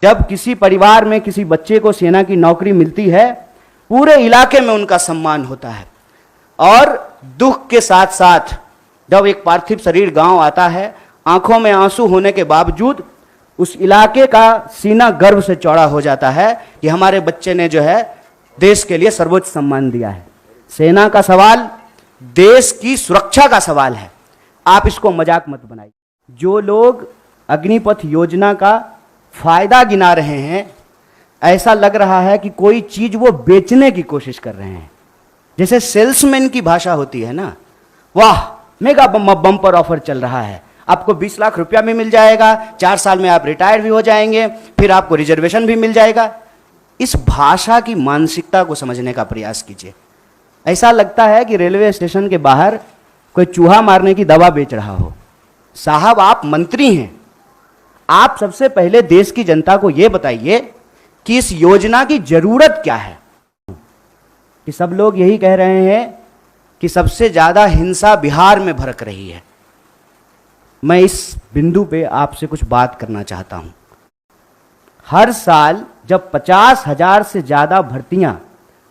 जब किसी परिवार में किसी बच्चे को सेना की नौकरी मिलती है, पूरे इलाके में उनका सम्मान होता है। और दुख के साथ साथ जब एक पार्थिव शरीर गांव आता है, आंखों में आंसू होने के बावजूद उस इलाके का सीना गर्व से चौड़ा हो जाता है कि हमारे बच्चे ने जो है देश के लिए सर्वोच्च सम्मान दिया है। सेना का सवाल देश की सुरक्षा का सवाल है, आप इसको मजाक मत बनाइए। जो लोग अग्निपथ योजना का फायदा गिना रहे हैं, ऐसा लग रहा है कि कोई चीज वो बेचने की कोशिश कर रहे हैं, जैसे सेल्समैन की भाषा होती है ना, वाह मेगा बम्पर ऑफर चल रहा है, आपको 20 लाख रुपया भी मिल जाएगा, 4 साल में आप रिटायर भी हो जाएंगे, फिर आपको रिजर्वेशन भी मिल जाएगा। इस भाषा की मानसिकता को समझने का प्रयास कीजिए। ऐसा लगता है कि रेलवे स्टेशन के बाहर कोई चूहा मारने की दवा बेच रहा हो। साहब, आप मंत्री हैं, आप सबसे पहले देश की जनता को यह बताइए कि इस योजना की जरूरत क्या है। कि सब लोग यही कह रहे हैं कि सबसे ज्यादा हिंसा बिहार में भड़क रही है। मैं इस बिंदु पे आपसे कुछ बात करना चाहता हूं। हर साल जब 50,000 से ज्यादा भर्तियां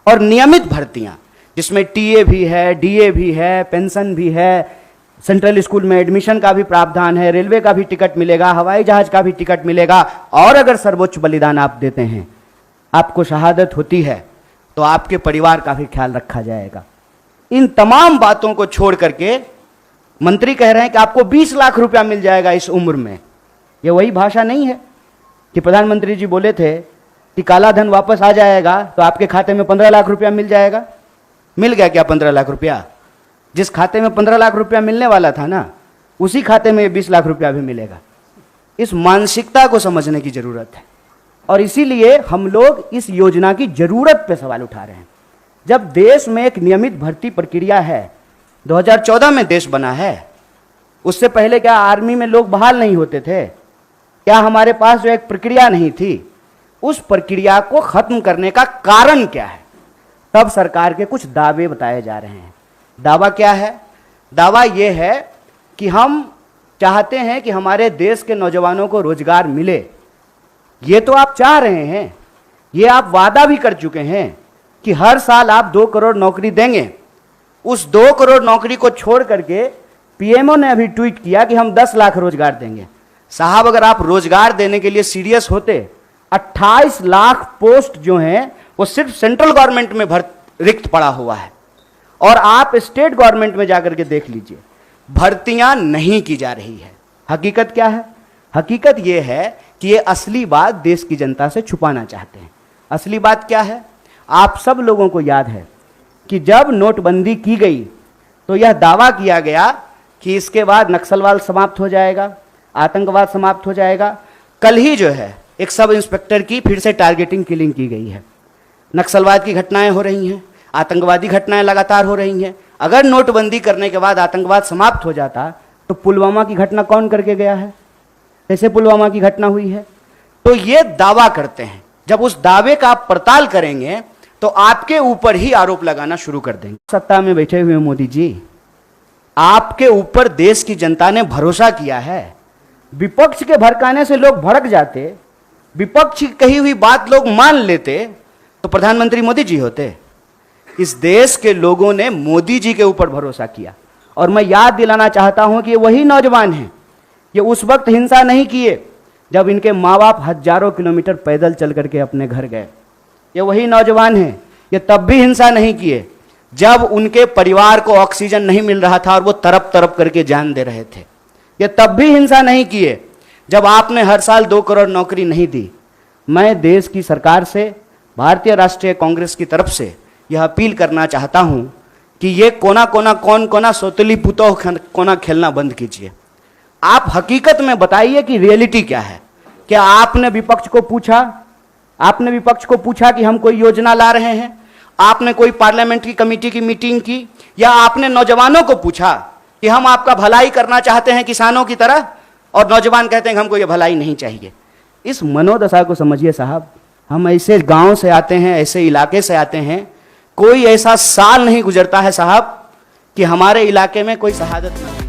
और नियमित भर्तियां, जिसमें टीए भी है, डीए भी है, पेंशन भी है, सेंट्रल स्कूल में एडमिशन का भी प्रावधान है, रेलवे का भी टिकट मिलेगा, हवाई जहाज का भी टिकट मिलेगा, और अगर सर्वोच्च बलिदान आप देते हैं, आपको शहादत होती है, तो आपके परिवार का भी ख्याल रखा जाएगा। इन तमाम बातों को छोड़ करके मंत्री कह रहे हैं कि आपको 20 लाख रुपया मिल जाएगा इस उम्र में। यह वही भाषा नहीं है कि प्रधानमंत्री जी बोले थे कि काला धन वापस आ जाएगा तो आपके खाते में 15 लाख रुपया मिल जाएगा। मिल गया क्या 15 लाख रुपया? जिस खाते में 15 लाख रुपया मिलने वाला था ना, उसी खाते में 20 लाख रुपया भी मिलेगा। इस मानसिकता को समझने की जरूरत है, और इसीलिए हम लोग इस योजना की जरूरत पे सवाल उठा रहे हैं। जब देश में एक नियमित भर्ती प्रक्रिया है, 2014 में देश बना है, उससे पहले क्या आर्मी में लोग बहाल नहीं होते थे? क्या हमारे पास जो एक प्रक्रिया नहीं थी, उस प्रक्रिया को खत्म करने का कारण क्या है? तब सरकार के कुछ दावे बताए जा रहे हैं। दावा क्या है? दावा यह है कि हम चाहते हैं कि हमारे देश के नौजवानों को रोजगार मिले। ये तो आप चाह रहे हैं, ये आप वादा भी कर चुके हैं कि हर साल आप 2 करोड़ नौकरी देंगे। उस 2 करोड़ नौकरी को छोड़ करके पीएमओ ने अभी ट्वीट किया कि हम 10 लाख रोजगार देंगे। साहब, अगर आप रोजगार देने के लिए सीरियस होते, 28 लाख पोस्ट जो हैं वो सिर्फ सेंट्रल गवर्नमेंट में रिक्त पड़ा हुआ है, और आप स्टेट गवर्नमेंट में जाकर के देख लीजिए, भर्तियां नहीं की जा रही है। हकीकत क्या है? हकीकत यह है कि ये असली बात देश की जनता से छुपाना चाहते हैं। असली बात क्या है? आप सब लोगों को याद है कि जब नोटबंदी की गई तो यह दावा किया गया कि इसके बाद नक्सलवाद समाप्त हो जाएगा, आतंकवाद समाप्त हो जाएगा। कल ही जो है एक सब इंस्पेक्टर की फिर से टारगेटिंग किलिंग की गई है। नक्सलवाद की घटनाएं हो रही हैं, आतंकवादी घटनाएं लगातार हो रही हैं। अगर नोटबंदी करने के बाद आतंकवाद समाप्त हो जाता तो पुलवामा की घटना कौन करके गया है? कैसे पुलवामा की घटना हुई है? तो ये दावा करते हैं। जब उस दावे का आप पड़ताल करेंगे तो आपके ऊपर ही आरोप लगाना शुरू कर देंगे। सत्ता में बैठे हुए मोदी जी, आपके ऊपर देश की जनता ने भरोसा किया है। विपक्ष के भड़काने से लोग भड़क जाते, विपक्ष की कही हुई बात लोग मान लेते, तो प्रधानमंत्री मोदी जी होते। इस देश के लोगों ने मोदी जी के ऊपर भरोसा किया, और मैं याद दिलाना चाहता हूं कि ये वही नौजवान हैं, ये उस वक्त हिंसा नहीं किए जब इनके माँ बाप हजारों किलोमीटर पैदल चल करके अपने घर गए। ये वही नौजवान हैं, ये तब भी हिंसा नहीं किए जब उनके परिवार को ऑक्सीजन नहीं मिल रहा था और वो तरप तरप करके जान दे रहे थे। ये तब भी हिंसा नहीं किए जब आपने हर साल 2 करोड़ नौकरी नहीं दी। मैं देश की सरकार से, भारतीय राष्ट्रीय कांग्रेस की तरफ से यह अपील करना चाहता हूं कि ये कोना कोना कौन कोना सोतली पुतो कोना खेलना बंद कीजिए। आप हकीकत में बताइए कि रियलिटी क्या है। क्या आपने विपक्ष को पूछा? आपने विपक्ष को पूछा कि हम कोई योजना ला रहे हैं? आपने कोई पार्लियामेंट्री कमेटी की मीटिंग की? या आपने नौजवानों को पूछा कि हम आपका भलाई करना चाहते हैं किसानों की तरह, और नौजवान कहते हैं कि हमको ये भलाई नहीं चाहिए? इस मनोदशा को समझिए साहब। हम ऐसे गांव से आते हैं, ऐसे इलाके से आते हैं, कोई ऐसा साल नहीं गुजरता है साहब कि हमारे इलाके में कोई शहादत न हो।